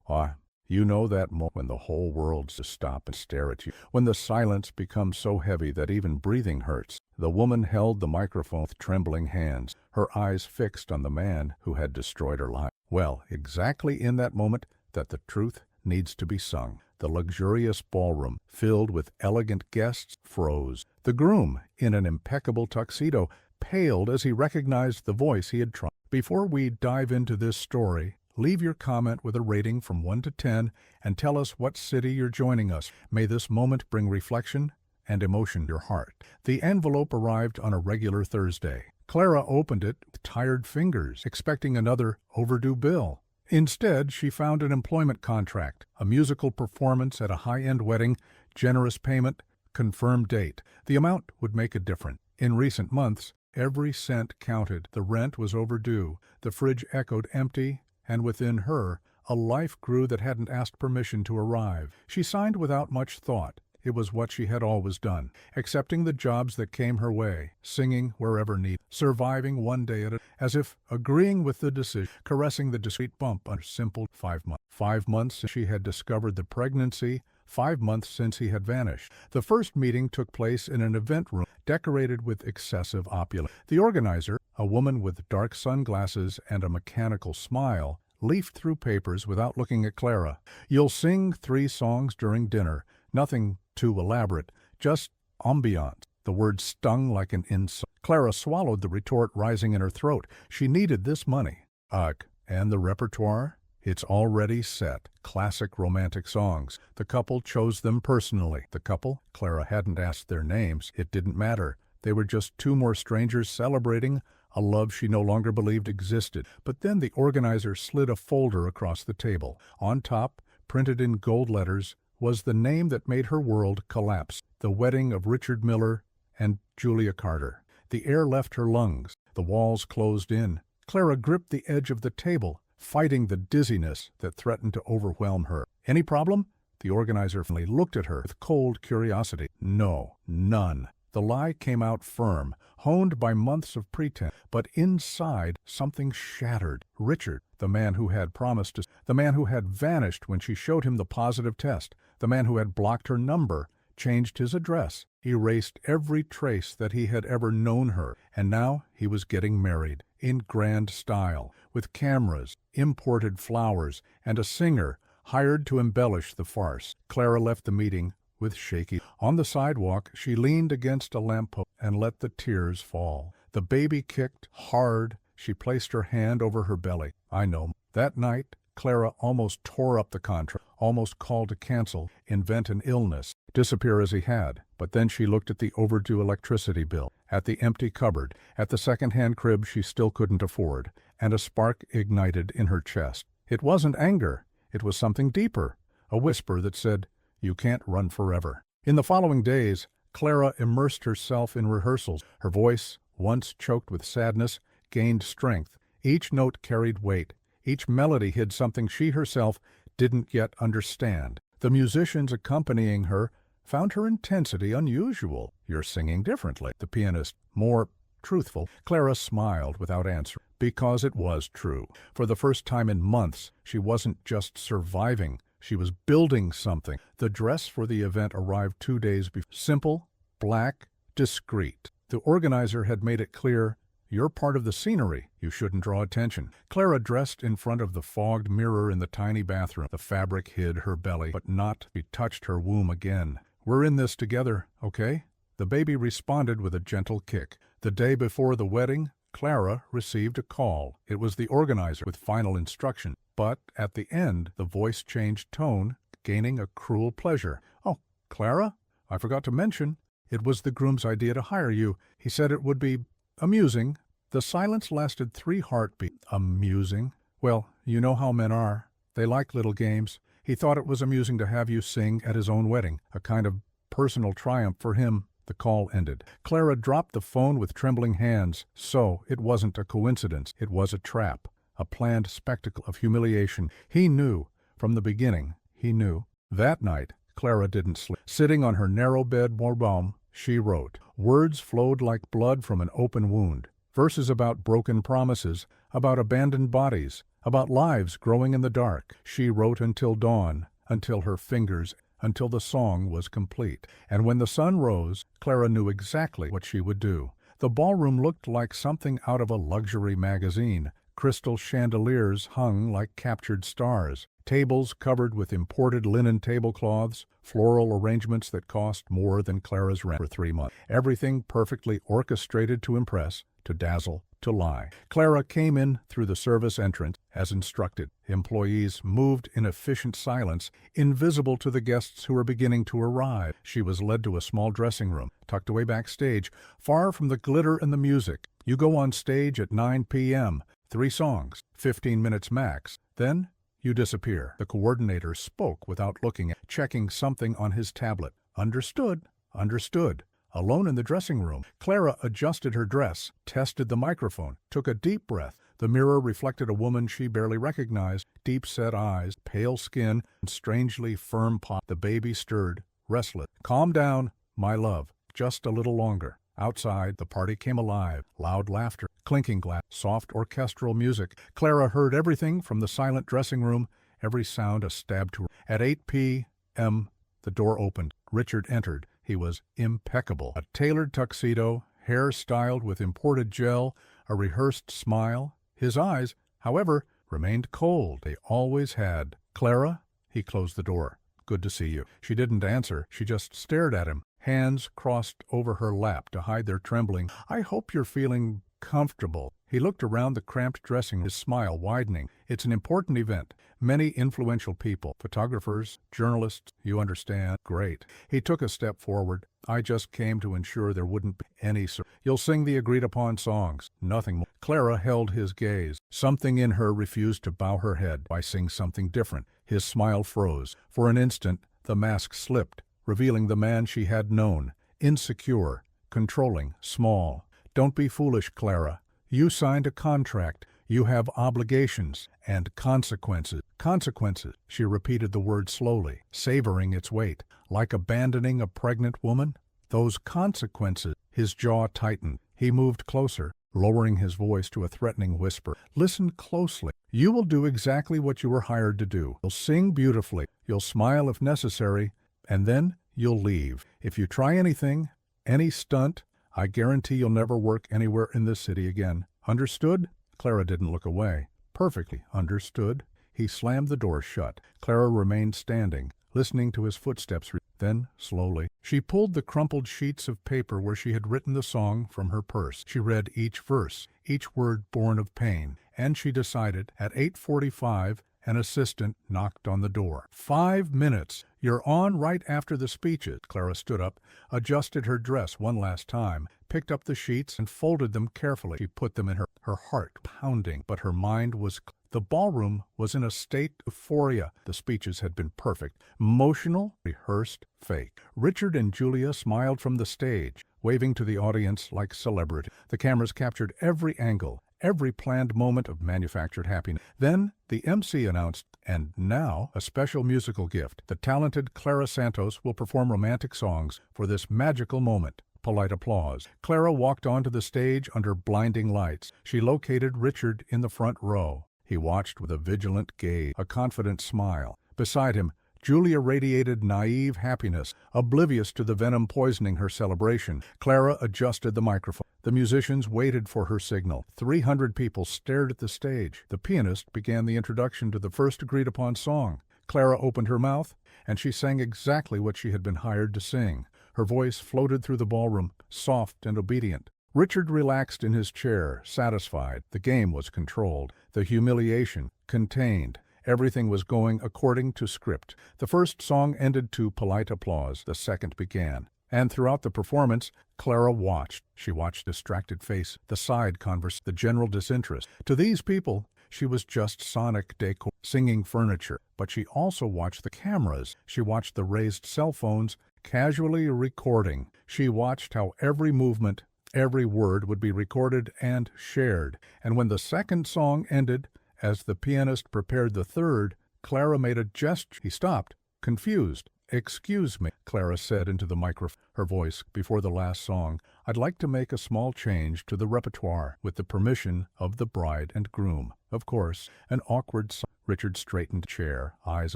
Ah, you know that moment when the whole world just stop and stare at you, when the silence becomes so heavy that even breathing hurts. The woman held the microphone with trembling hands, her eyes fixed on the man who had destroyed her life. Well, exactly in that moment that the truth needs to be sung. The luxurious ballroom, filled with elegant guests, froze. The groom, in an impeccable tuxedo, paled as he recognized the voice he had trusted. Before we dive into this story, leave your comment with a rating from 1 to 10 and tell us what city you're joining us. May this moment bring reflection and emotion to your heart. The envelope arrived on a regular Thursday. Clara opened it with tired fingers, expecting another overdue bill. Instead, she found an employment contract, a musical performance at a high-end wedding, generous payment, confirmed date. The amount would make a difference. In recent months, every cent counted. The rent was overdue. The fridge echoed empty, and within her, a life grew that hadn't asked permission to arrive. She signed without much thought. It was what she had always done, accepting the jobs that came her way, singing wherever needed, surviving one day at a time, as if agreeing with the decision, caressing the discreet bump on her simple 5 months. 5 months since she had discovered the pregnancy, 5 months since he had vanished. The first meeting took place in an event room decorated with excessive opulence. The organizer, a woman with dark sunglasses and a mechanical smile, leafed through papers without looking at Clara. "You'll sing 3 songs during dinner. Nothing too elaborate, just ambiance." The word stung like an insult. Clara swallowed the retort rising in her throat. She needed this money. Ugh, and the repertoire? It's already set. Classic romantic songs. The couple chose them personally. The couple? Clara hadn't asked their names. It didn't matter. They were just 2 more strangers celebrating a love she no longer believed existed. But then the organizer slid a folder across the table. On top, printed in gold letters, was the name that made her world collapse. The wedding of Richard Miller and Julia Carter. The air left her lungs. The walls closed in. Clara gripped the edge of the table, fighting the dizziness that threatened to overwhelm her. "Any problem?" The organizer finally looked at her with cold curiosity. "No, none." The lie came out firm, honed by months of pretense, but inside something shattered. Richard, the man who had promised to, the man who had vanished when she showed him the positive test, the man who had blocked her number, changed his address, erased every trace that he had ever known her, and now he was getting married, in grand style, with cameras, imported flowers, and a singer hired to embellish the farce. Clara left the meeting with shaky. On the sidewalk, she leaned against a lamppost and let the tears fall. The baby kicked hard. She placed her hand over her belly. "I know." That night, Clara almost tore up the contract, almost called to cancel, invent an illness, disappear as he had. But then she looked at the overdue electricity bill, at the empty cupboard, at the second-hand crib she still couldn't afford, and a spark ignited in her chest. It wasn't anger. It was something deeper, a whisper that said, "You can't run forever." In the following days, Clara immersed herself in rehearsals. Her voice, once choked with sadness, gained strength. Each note carried weight. Each melody hid something she herself didn't yet understand. The musicians accompanying her found her intensity unusual. "You're singing differently." The pianist, more truthful. Clara smiled without answering, because it was true. For the first time in months, she wasn't just surviving. She was building something. The dress for the event arrived 2 days before. Simple, black, discreet. The organizer had made it clear, "You're part of the scenery. You shouldn't draw attention." Clara dressed in front of the fogged mirror in the tiny bathroom. The fabric hid her belly, but not. She touched her womb again. "We're in this together, okay?" The baby responded with a gentle kick. The day before the wedding, Clara received a call. It was the organizer with final instruction. But at the end, the voice changed tone, gaining a cruel pleasure. "Oh, Clara, I forgot to mention, it was the groom's idea to hire you. He said it would be amusing." The silence lasted 3 heartbeats. Amusing? Well, you know how men are. They like little games. He thought it was amusing to have you sing at his own wedding, a kind of personal triumph for him. The call ended. Clara dropped the phone with trembling hands. So, it wasn't a coincidence. It was a trap. A planned spectacle of humiliation. He knew. From the beginning, he knew. That night, Clara didn't sleep. Sitting on her narrow bed bourbon, she wrote. Words flowed like blood from an open wound. Verses about broken promises, about abandoned bodies, about lives growing in the dark. She wrote until dawn, until the song was complete. And when the sun rose, Clara knew exactly what she would do. The ballroom looked like something out of a luxury magazine. Crystal chandeliers hung like captured stars, tables covered with imported linen tablecloths, floral arrangements that cost more than Clara's rent for 3 months. Everything perfectly orchestrated to impress, to dazzle, to lie. Clara came in through the service entrance as instructed. Employees moved in efficient silence, invisible to the guests who were beginning to arrive. She was led to a small dressing room, tucked away backstage, far from the glitter and the music. You go on stage at 9 p.m., 3 songs, 15 minutes max. Then you disappear. The coordinator spoke without looking, checking something on his tablet. Understood. Understood. Alone in the dressing room, Clara adjusted her dress, tested the microphone, took a deep breath. The mirror reflected a woman she barely recognized, deep-set eyes, pale skin, and strangely firm paw. The baby stirred, restless. Calm down, my love. Just a little longer. Outside, the party came alive. Loud laughter, clinking glass, soft orchestral music. Clara heard everything from the silent dressing room, every sound a stab to her. At 8 p.m., the door opened. Richard entered. He was impeccable. A tailored tuxedo, hair styled with imported gel, a rehearsed smile. His eyes, however, remained cold. They always had. Clara? He closed the door. Good to see you. She didn't answer. She just stared at him. Hands crossed over her lap to hide their trembling. I hope you're feeling comfortable. He looked around the cramped dressing room, his smile widening. It's an important event. Many influential people, photographers, journalists, you understand. Great. He took a step forward. I just came to ensure there wouldn't be any. You'll sing the agreed-upon songs. Nothing more. Clara held his gaze. Something in her refused to bow her head. I sing something different. His smile froze. For an instant, the mask slipped, revealing the man she had known. Insecure, controlling, small. Don't be foolish, Clara. You signed a contract. You have obligations and consequences. Consequences. She repeated the word slowly, savoring its weight. Like abandoning a pregnant woman? Those consequences. His jaw tightened. He moved closer, lowering his voice to a threatening whisper. Listen closely. You will do exactly what you were hired to do. You'll sing beautifully. You'll smile if necessary. And then you'll leave. If you try anything, any stunt, I guarantee you'll never work anywhere in this city again. Understood? Clara didn't look away. Perfectly understood. He slammed the door shut. Clara remained standing, listening to his footsteps. Then, slowly, she pulled the crumpled sheets of paper where she had written the song from her purse. She read each verse, each word born of pain, and she decided at 8:45 an assistant knocked on the door. 5 minutes. You're on right after the speeches. Clara stood up, adjusted her dress one last time, picked up the sheets and folded them carefully. She put them in her heart pounding, but her mind was clear. The ballroom was in a state of euphoria. The speeches had been perfect. Emotional, rehearsed, fake. Richard and Julia smiled from the stage, waving to the audience like celebrity. The cameras captured every angle, every planned moment of manufactured happiness. Then the MC announced, and now a special musical gift. The talented Clara Santos will perform romantic songs for this magical moment. Polite applause. Clara walked onto the stage under blinding lights. She located Richard in the front row. He watched with a vigilant gaze, a confident smile. Beside him, Julia radiated naive happiness, oblivious to the venom poisoning her celebration. Clara adjusted the microphone. The musicians waited for her signal. 300 people stared at the stage. The pianist began the introduction to the first agreed-upon song. Clara opened her mouth, and she sang exactly what she had been hired to sing. Her voice floated through the ballroom, soft and obedient. Richard relaxed in his chair, satisfied. The game was controlled. The humiliation contained. Everything was going according to script. The first song ended to polite applause. The second began. And throughout the performance, Clara watched. She watched distracted face, the side converse, the general disinterest. To these people, she was just sonic decor, singing furniture. But she also watched the cameras. She watched the raised cell phones, casually recording. She watched how every movement, every word would be recorded and shared. And when the second song ended, as the pianist prepared the third, Clara made a gesture. He stopped, confused. "Excuse me," Clara said into the microphone, her voice before the last song. "I'd like to make a small change to the repertoire, with the permission of the bride and groom." Of course, an awkward silence. Richard straightened chair, eyes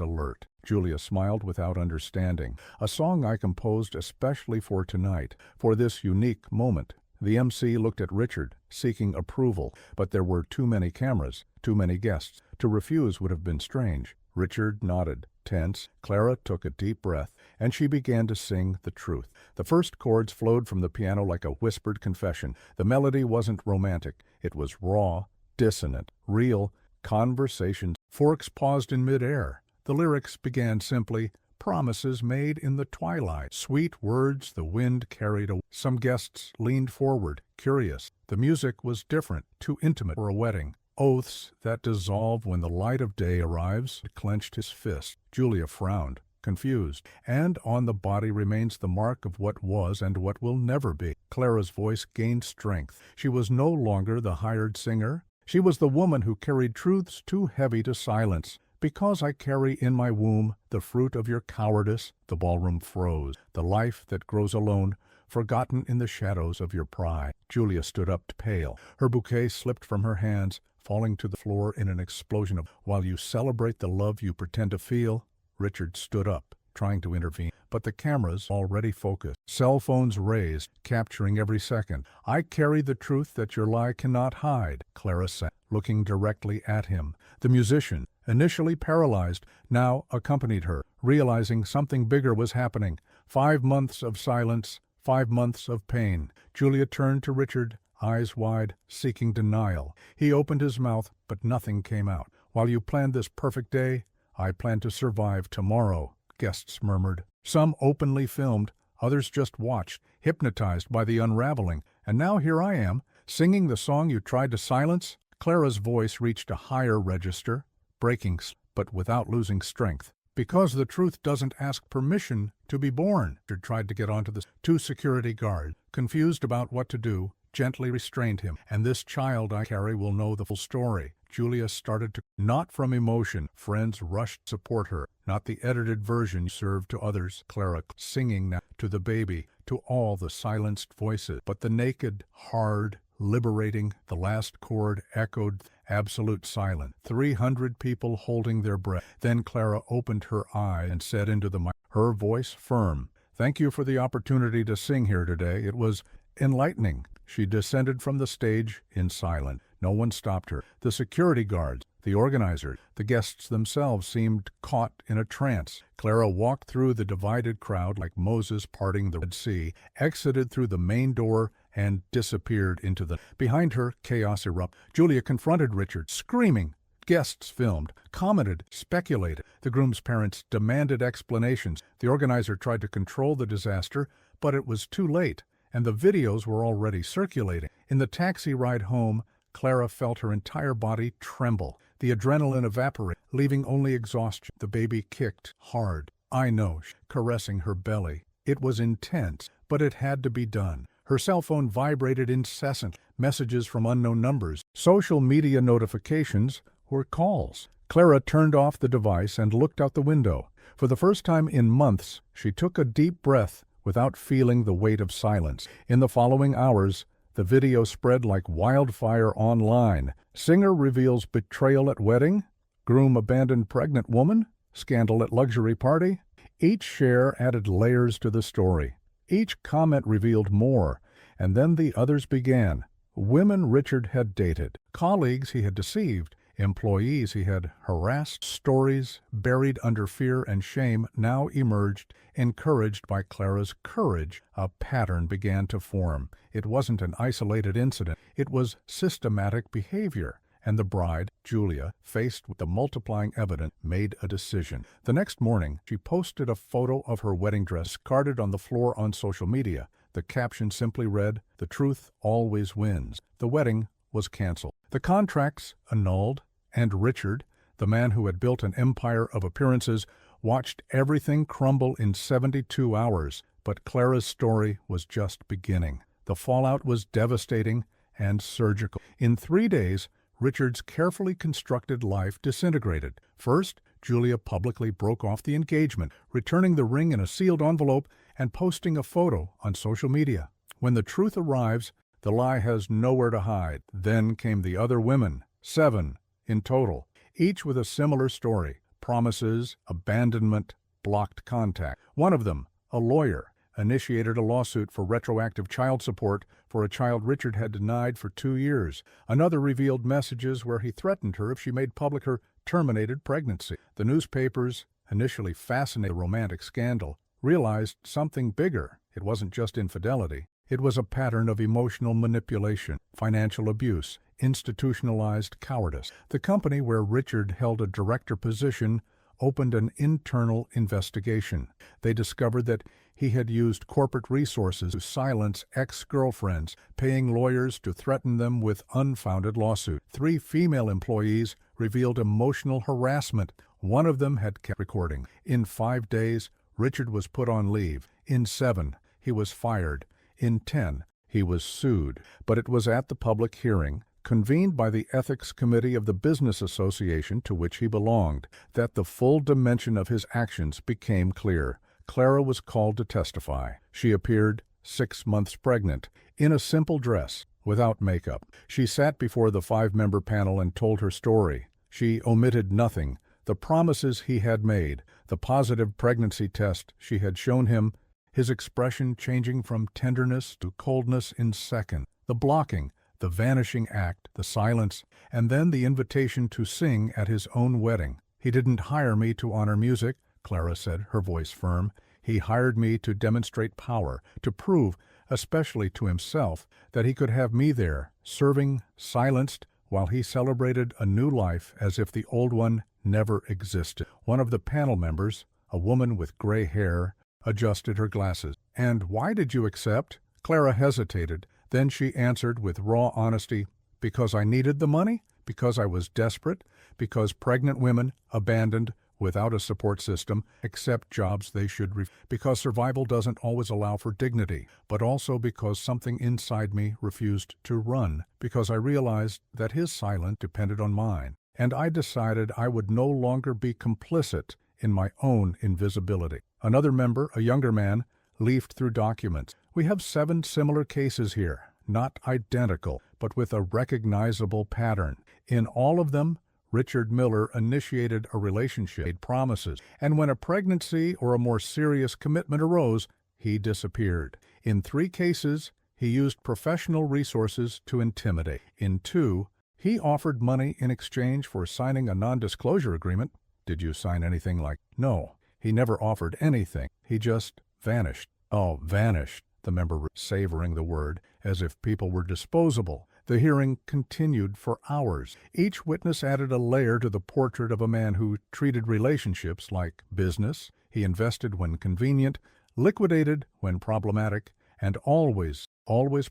alert. Julia smiled without understanding. "A song I composed especially for tonight, for this unique moment." The MC looked at Richard, seeking approval, but there were too many cameras, too many guests. To refuse would have been strange. Richard nodded. Tense, Clara took a deep breath, and she began to sing the truth. The first chords flowed from the piano like a whispered confession. The melody wasn't romantic. It was raw, dissonant, real, conversations. Forks paused in midair. The lyrics began simply, "Promises made in the twilight." Sweet words the wind carried away. Some guests leaned forward, curious. The music was different, too intimate for a wedding. Oaths that dissolve when the light of day arrives. Clenched his fist. Julia frowned, confused. "And on the body remains the mark of what was and what will never be." Clara's voice gained strength. She was no longer the hired singer. She was the woman who carried truths too heavy to silence. "Because I carry in my womb the fruit of your cowardice." The ballroom froze. "The life that grows alone, forgotten in the shadows of your pride." Julia stood up pale. Her bouquet slipped from her hands, falling to the floor in an explosion of, "While you celebrate the love you pretend to feel." Richard stood up, trying to intervene, but the cameras already focused. Cell phones raised, capturing every second. "I carry the truth that your lie cannot hide," Clara said, looking directly at him. The musician, initially paralyzed, now accompanied her, realizing something bigger was happening. 5 months of silence, 5 months of pain. Julia turned to Richard, eyes wide, seeking denial. He opened his mouth, but nothing came out. "While you planned this perfect day, I planned to survive tomorrow," guests murmured. Some openly filmed, others just watched, hypnotized by the unraveling. "And now here I am, singing the song you tried to silence." Clara's voice reached a higher register, breaking, but without losing strength. "Because the truth doesn't ask permission to be born." Richard tried to get onto the 2 security guards, confused about what to do, gently restrained him. "And this child I carry will know the full story." Julia started to, not from emotion. Friends rushed to support her, not the edited version served to others. Clara singing now to the baby, to all the silenced voices, but the naked, hard, liberating. The last chord echoed absolute silence. 300 people holding their breath. Then Clara opened her eye and said into the mic, her voice firm, "Thank you for the opportunity to sing here today. It was enlightening." She descended from the stage in silence. No one stopped her. The security guards, the organizers, the guests themselves seemed caught in a trance. Clara walked through the divided crowd like Moses parting the Red Sea, exited through the main door, and disappeared into the... Behind her, chaos erupted. Julia confronted Richard, screaming. Guests filmed, commented, speculated. The groom's parents demanded explanations. The organizer tried to control the disaster, but it was too late, and the videos were already circulating. In the taxi ride home, Clara felt her entire body tremble. The adrenaline evaporated, leaving only exhaustion. The baby kicked hard. "I know," caressing her belly. It was intense, but it had to be done. Her cell phone vibrated incessantly. Messages from unknown numbers. Social media notifications were calls. Clara turned off the device and looked out the window. For the first time in months, she took a deep breath without feeling the weight of silence. In the following hours, the video spread like wildfire online. Singer reveals betrayal at wedding. Groom abandoned pregnant woman. Scandal at luxury party. Each share added layers to the story. Each comment revealed more, and then the others began. Women Richard had dated, colleagues he had deceived, employees he had harassed. Stories buried under fear and shame now emerged. Encouraged by Clara's courage, a pattern began to form. It wasn't an isolated incident. It was systematic behavior. And the bride, Julia, faced with the multiplying evidence, made a decision. The next morning, she posted a photo of her wedding dress discarded on the floor on social media. The caption simply read, "The truth always wins." The wedding was canceled. The contracts annulled, and Richard, the man who had built an empire of appearances, watched everything crumble in 72 hours. But Clara's story was just beginning. The fallout was devastating and surgical. In 3 days, Richard's carefully constructed life disintegrated. First, Julia publicly broke off the engagement, returning the ring in a sealed envelope and posting a photo on social media. When the truth arrives, the lie has nowhere to hide. Then came the other women, 7 in total, each with a similar story: promises, abandonment, blocked contact. One of them, a lawyer, initiated a lawsuit for retroactive child support for a child Richard had denied for 2 years. Another revealed messages where he threatened her if she made public her terminated pregnancy. The newspapers, initially fascinated by the romantic scandal, realized something bigger. It wasn't just infidelity. It was a pattern of emotional manipulation, financial abuse, institutionalized cowardice. The company where Richard held a director position opened an internal investigation. They discovered that he had used corporate resources to silence ex-girlfriends, paying lawyers to threaten them with unfounded lawsuits. 3 female employees revealed emotional harassment. One of them had kept recording. In 5 days, Richard was put on leave. In 7, he was fired. In 10, he was sued. But it was at the public hearing, convened by the Ethics Committee of the Business Association to which he belonged, that the full dimension of his actions became clear. Clara was called to testify. She appeared 6 months pregnant, in a simple dress, without makeup. She sat before the 5-member panel and told her story. She omitted nothing: the promises he had made, the positive pregnancy test she had shown him, his expression changing from tenderness to coldness in seconds, the blocking, the vanishing act, the silence, and then the invitation to sing at his own wedding. "He didn't hire me to honor music," Clara said, her voice firm. "He hired me to demonstrate power, to prove, especially to himself, that he could have me there, serving, silenced, while he celebrated a new life as if the old one never existed." One of the panel members, a woman with gray hair, adjusted her glasses. "And why did you accept?" Clara hesitated. Then she answered with raw honesty, "Because I needed the money, because I was desperate, because pregnant women, abandoned, without a support system, accept jobs they should because survival doesn't always allow for dignity, but also because something inside me refused to run, because I realized that his silence depended on mine, and I decided I would no longer be complicit in my own invisibility." Another member, a younger man, leafed through documents. "We have 7 similar cases here, not identical, but with a recognizable pattern. In all of them, Richard Miller initiated a relationship, made promises, and when a pregnancy or a more serious commitment arose, he disappeared. In 3 cases, he used professional resources to intimidate. In 2, he offered money in exchange for signing a non-disclosure agreement. Did you sign anything like? No, he never offered anything. He just vanished. Oh, vanished, the member savoring the word, as if people were disposable. The hearing continued for hours. Each witness added a layer to the portrait of a man who treated relationships like business. He invested when convenient, liquidated when problematic, and always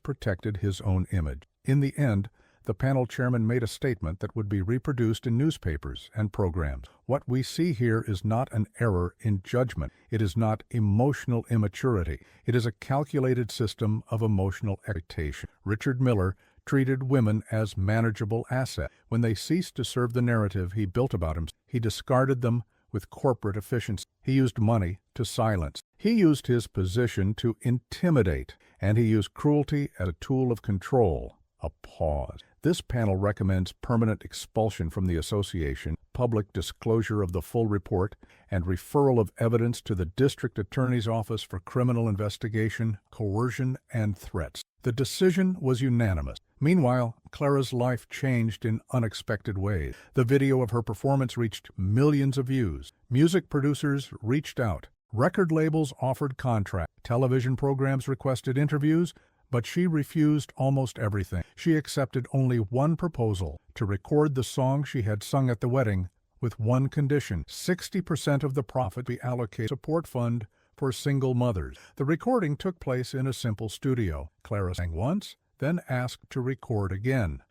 protected his own image. In the end, the panel chairman made a statement that would be reproduced in newspapers and programs. "What we see here is not an error in judgment. It is not emotional immaturity. It is a calculated system of emotional exploitation." Richard Miller treated women as manageable assets. When they ceased to serve the narrative he built about himself, he discarded them with corporate efficiency. He used money to silence. He used his position to intimidate, and he used cruelty as a tool of control. A pause. This panel recommends permanent expulsion from the association, public disclosure of the full report, and referral of evidence to the District Attorney's Office for criminal investigation, coercion, and threats. The decision was unanimous. Meanwhile, Clara's life changed in unexpected ways. The video of her performance reached millions of views. Music producers reached out. Record labels offered contracts. Television programs requested interviews, but she refused almost everything. She accepted only one proposal: to record the song she had sung at the wedding, with one condition: 60% of the profit be allocated to a support fund for single mothers. The recording took place in a simple studio. Clara sang once, then asked to record again.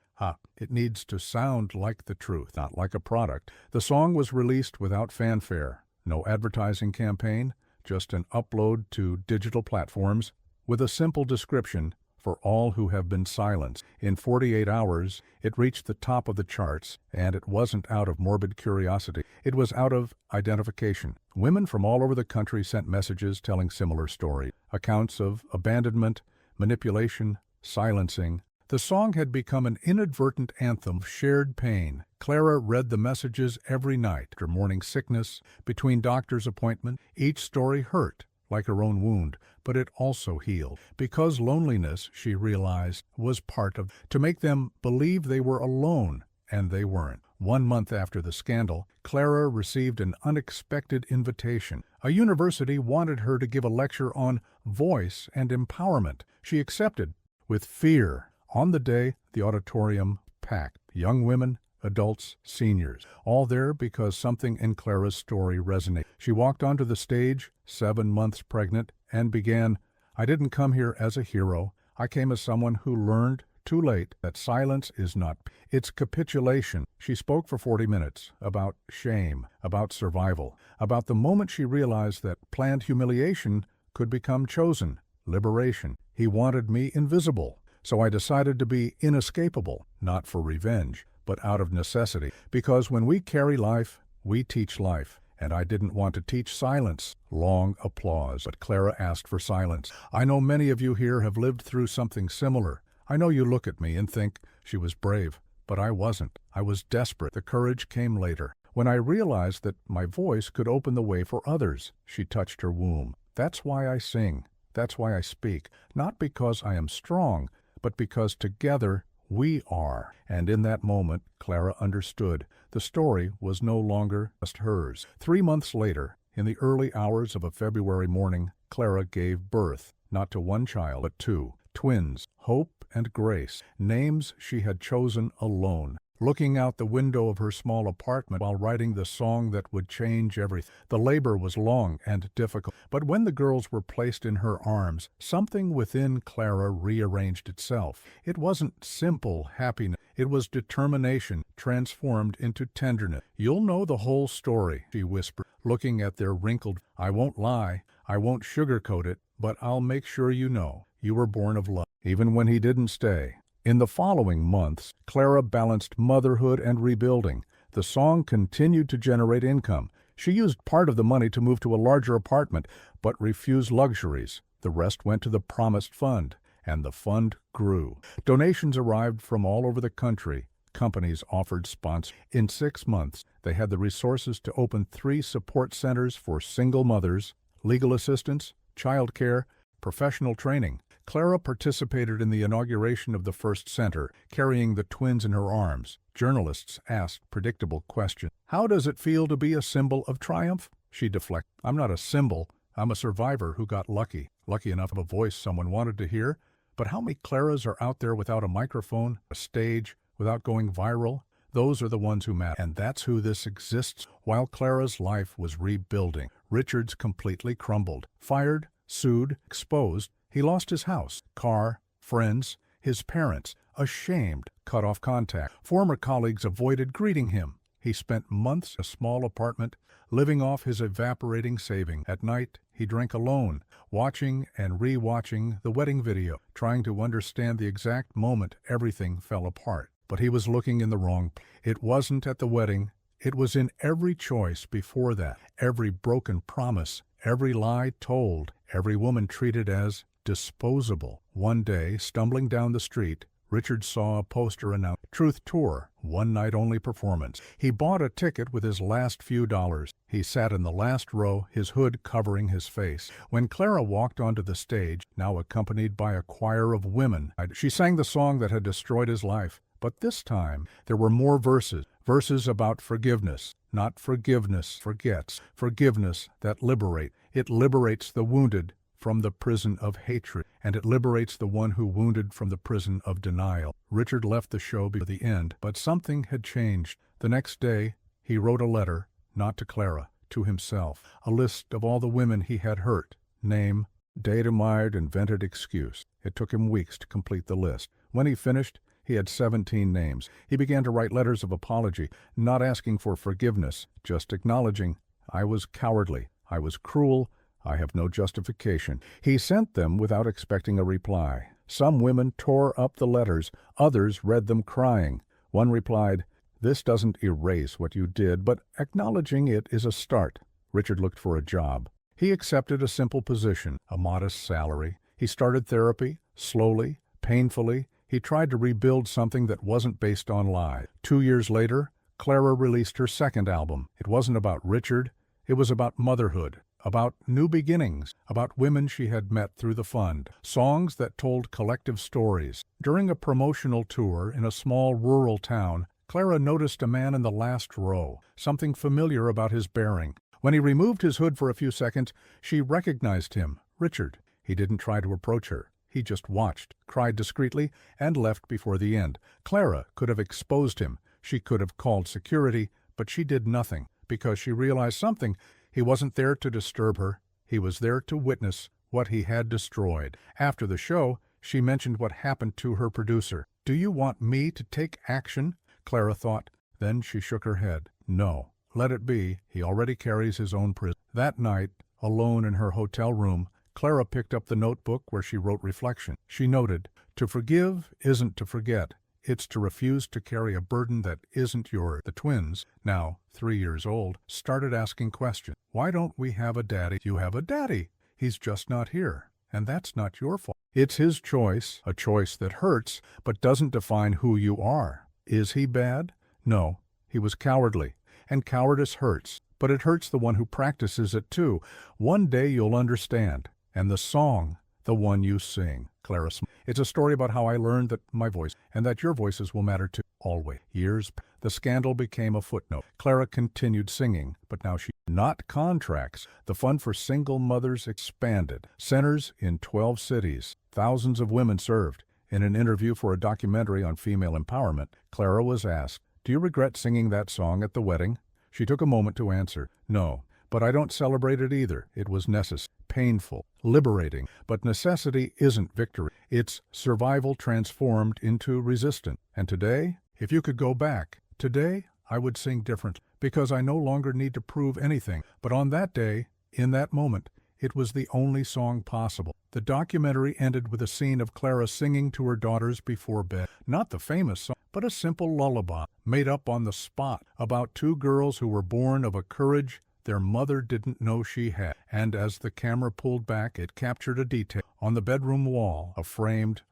It needs to sound like the truth, not like a product. The song was released without fanfare. No advertising campaign, just an upload to digital platforms with a simple description: for all who have been silenced. In 48 hours, it reached the top of the charts, and it wasn't out of morbid curiosity. It was out of identification. Women from all over the country sent messages telling similar stories, accounts of abandonment, manipulation, silencing. The song had become an inadvertent anthem of shared pain. Clara read the messages every night, after morning sickness, between doctor's appointments. Each story hurt, like her own wound, but it also healed. Because loneliness, she realized, was part of to make them believe they were alone, and they weren't. 1 month after the scandal, Clara received an unexpected invitation. A university wanted her to give a lecture on voice and empowerment. She accepted, with fear. On the day, the auditorium packed. Young women, adults, seniors, all there because something in Clara's story resonated. She walked onto the stage, 7 months pregnant, and began, "I didn't come here as a hero. I came as someone who learned too late that silence is not, it's capitulation." She spoke for 40 minutes about shame, about survival, about the moment she realized that planned humiliation could become chosen, liberation. He wanted me invisible, so I decided to be inescapable, not for revenge, but out of necessity, because when we carry life, we teach life, and I didn't want to teach silence. Long applause, but Clara asked for silence. I know many of you here have lived through something similar. I know you look at me and think she was brave, but I wasn't. I was desperate. The courage came later, when I realized that my voice could open the way for others. She touched her womb. That's why I sing. That's why I speak. Not because I am strong, but because together we are. And in that moment, Clara understood. The story was no longer just hers. 3 months later, in the early hours of a February morning, Clara gave birth, not to one child, but 2, twins, Hope and Grace, names she had chosen alone. Looking out the window of her small apartment while writing the song that would change everything. The labor was long and difficult, but when the girls were placed in her arms, something within Clara rearranged itself. It wasn't simple happiness. It was determination transformed into tenderness. "You'll know the whole story," she whispered, looking at their wrinkled. "I won't lie. I won't sugarcoat it, but I'll make sure you know. You were born of love." Even when he didn't stay. In the following months, Clara balanced motherhood and rebuilding. The song continued to generate income. She used part of the money to move to a larger apartment, but refused luxuries. The rest went to the promised fund, and the fund grew. Donations arrived from all over the country. Companies offered sponsors. In 6 months, they had the resources to open 3 support centers for single mothers, legal assistance, child care, professional training. Clara participated in the inauguration of the first center, carrying the twins in her arms. Journalists asked predictable questions. "How does it feel to be a symbol of triumph?" She deflected. "I'm not a symbol. I'm a survivor who got lucky enough of a voice someone wanted to hear. But how many Claras are out there without a microphone, a stage, without going viral? Those are the ones who matter. And that's who this exists." While Clara's life was rebuilding, Richard's completely crumbled. Fired, sued, exposed. He lost his house, car, friends, his parents. Ashamed, cut off contact. Former colleagues avoided greeting him. He spent months in a small apartment, living off his evaporating savings. At night, he drank alone, watching and re-watching the wedding video, trying to understand the exact moment everything fell apart. But he was looking in the wrong place. It wasn't at the wedding. It was in every choice before that, every broken promise, every lie told, every woman treated as disposable. One day, stumbling down the street, Richard saw a poster announced Truth Tour, one-night-only performance. He bought a ticket with his last few dollars. He sat in the last row, his hood covering his face. When Clara walked onto the stage, now accompanied by a choir of women, she sang the song that had destroyed his life. But this time, there were more verses about forgiveness. Not forgiveness forgets, forgiveness that liberates. It liberates the wounded from the prison of hatred, and it liberates the one who wounded from the prison of denial. Richard left the show before the end, but something had changed. The next day, he wrote a letter, not to Clara, to himself, a list of all the women he had hurt, name, date, admired, invented excuse. It took him weeks to complete the list. When he finished, he had 17 names. He began to write letters of apology, not asking for forgiveness, just acknowledging, "I was cowardly, I was cruel, I have no justification." He sent them without expecting a reply. Some women tore up the letters, others read them crying. One replied, "This doesn't erase what you did, but acknowledging it is a start." Richard looked for a job. He accepted a simple position, a modest salary. He started therapy, slowly, painfully. He tried to rebuild something that wasn't based on lies. 2 years later, Clara released her second album. It wasn't about Richard. It was about motherhood, about new beginnings, about women she had met through the fund, songs that told collective stories. During a promotional tour in a small rural town, Clara noticed a man in the last row, something familiar about his bearing. When he removed his hood for a few seconds, she recognized him, Richard. He didn't try to approach her. He just watched, cried discreetly, and left before the end. Clara could have exposed him. She could have called security, but she did nothing, because she realized something. He wasn't there to disturb her. He was there to witness what he had destroyed. After the show, she mentioned what happened to her producer. "Do you want me to take action?" Clara thought. Then she shook her head. "No, let it be. He already carries his own prison." That night, alone in her hotel room, Clara picked up the notebook where she wrote reflection. She noted, "To forgive isn't to forget. It's to refuse to carry a burden that isn't yours." The twins, now 3 years old, started asking questions. "Why don't we have a daddy?" "You have a daddy. He's just not here. And that's not your fault." "It's his choice, a choice that hurts, but doesn't define who you are." "Is he bad?" "No, he was cowardly. And cowardice hurts. But it hurts the one who practices it too. One day you'll understand. And the song, the one you sing." Clara smiled. "It's a story about how I learned that my voice, and that your voices will matter too. Always." Years. The scandal became a footnote. Clara continued singing, but now she... Not contracts. The fund for single mothers expanded. Centers in 12 cities. Thousands of women served. In an interview for a documentary on female empowerment, Clara was asked, "Do you regret singing that song at the wedding?" She took a moment to answer, "No, but I don't celebrate it either. It was necessary, painful, liberating. But necessity isn't victory. It's survival transformed into resistance. And today, if you could go back, today I would sing differently, because I no longer need to prove anything. But on that day, in that moment, it was the only song possible." The documentary ended with a scene of Clara singing to her daughters before bed. Not the famous song, but a simple lullaby, made up on the spot, about two girls who were born of a courage their mother didn't know she had. And as the camera pulled back, it captured a detail. On the bedroom wall, a framed,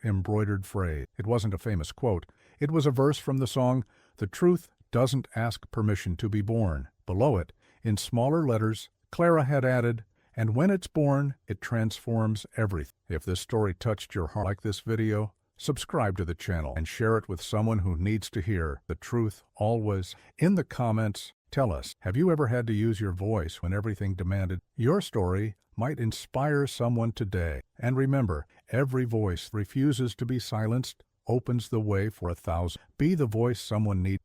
embroidered phrase. It wasn't a famous quote. It was a verse from the song, "The truth doesn't ask permission to be born." Below it, in smaller letters, Clara had added, "And when it's born, it transforms everything." If this story touched your heart like this video, subscribe to the channel and share it with someone who needs to hear the truth always. In the comments, tell us, have you ever had to use your voice when everything demanded? Your story might inspire someone today. And remember, every voice refuses to be silenced opens the way for 1,000. Be the voice someone needs.